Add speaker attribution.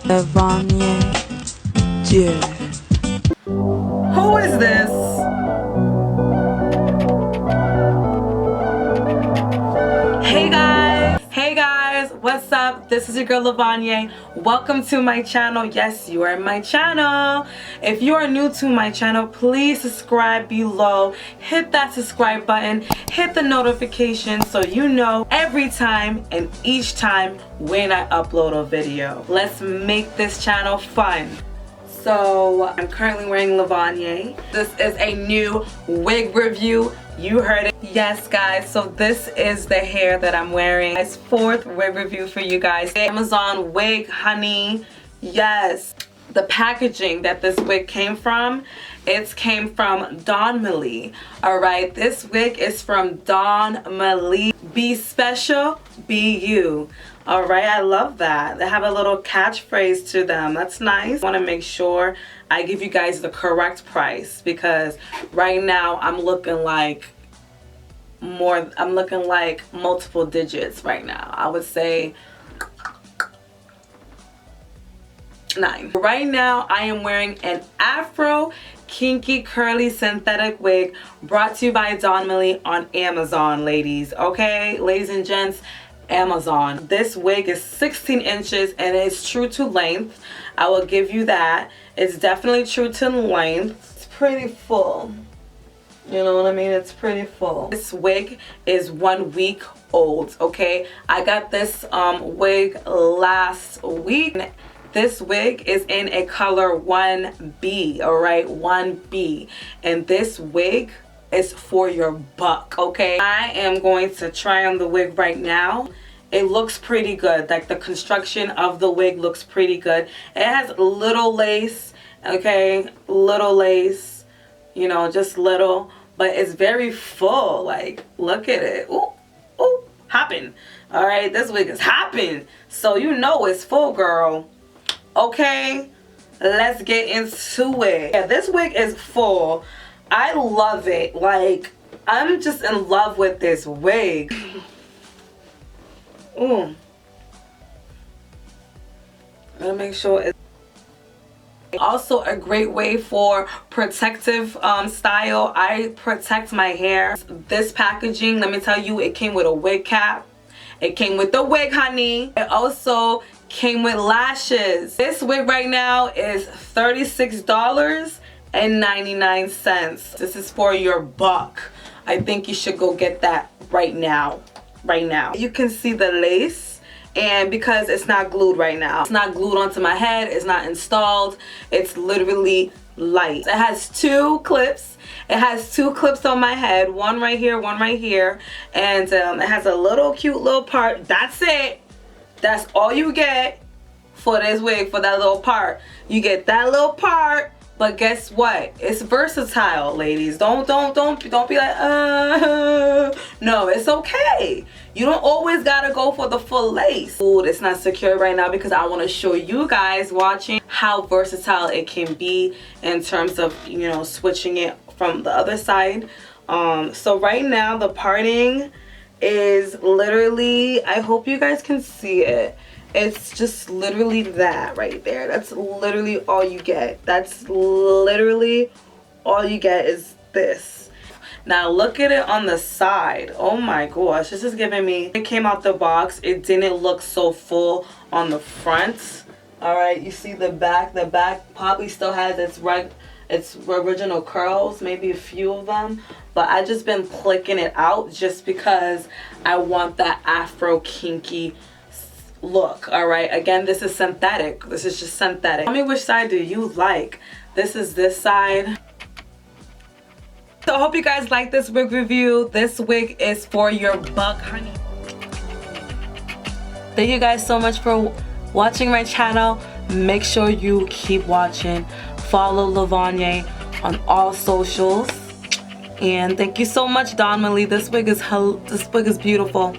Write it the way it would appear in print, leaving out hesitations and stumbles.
Speaker 1: Lavanya Dieu.
Speaker 2: Who is this? Hey guys, what's up? This is your girl Lavanya. Welcome to my channel. Yes, you are in my channel. If you are new to my channel, please subscribe below. Hit that subscribe button. Hit the notification so you know every time and each time when I upload a video. Let's make this channel fun. So I'm currently wearing Lavanya. This is a new wig review. You heard it. Yes guys, so this is the hair that I'm wearing. It's fourth wig review for you guys. Amazon wig, honey. Yes. The packaging that this wig came from, it came from Donmily. Alright, this wig is from Donmily. Be special, be you. Alright, I love that. They have a little catchphrase to them. That's nice. I want to make sure I give you guys the correct price because right now I'm looking like multiple digits right now. I would say 9. Right now I am wearing an Afro Kinky curly synthetic wig brought to you by Donmily on Amazon, ladies. Okay, ladies and gents, Amazon. This wig is 16 inches and it's true to length. I will give you that. It's definitely true to length. It's pretty full. You know what I mean? It's pretty full. This wig is 1 week old, okay? I got this wig last week. This wig is in a color 1B, alright? 1B. And this wig is for your buck, okay? I am going to try on the wig right now. It looks pretty good. Like the construction of the wig looks pretty good. It has little lace, okay? Little lace, you know, just little. But it's very full. Like, look at it. Ooh, ooh, hopping. Alright, this wig is hopping. So you know it's full, girl. Okay? Let's get into it. Yeah, this wig is full. I love it. Like, I'm just in love with this wig. Ooh. I'm gonna make sure it's also a great way for protective style. I protect my hair. This packaging, let me tell you, it came with a wig cap. It came with the wig, honey. It also came with lashes. This wig right now is $36.99. This is for your buck. I think you should go get that right now. Right now. You can see the lace, and because it's not glued right now. It's not glued onto my head. It's not installed. It's literally light. It has 2 clips. It has 2 clips on my head. One right here, one right here. And it has a little cute little part. That's it. That's all you get for this wig, for that little part. You get that little part, but guess what? It's versatile, ladies. Don't be like, no, it's okay. You don't always gotta go for the full lace. Ooh, it's not secure right now because I want to show you guys watching how versatile it can be in terms of, you know, switching it from the other side. So right now the parting is literally, I hope you guys can see it. It's just literally that right there. That's literally all you get. That's literally all you get is this. Now look at it on the side. Oh my gosh, this is giving me, it came out the box. It didn't look so full on the front. Alright, you see the back. The back probably still has its original curls, maybe a few of them, but I just been plicking it out just because I want that Afro Kinky look. Alright, again, this is synthetic. This is just synthetic. Tell me which side do you like. This is this side. So I hope you guys like this wig review. This wig is for your buck, honey. Thank you guys so much for watching my channel. Make sure you keep watching. Follow Lavanya on all socials. And thank you so much, Donmily. This wig is beautiful.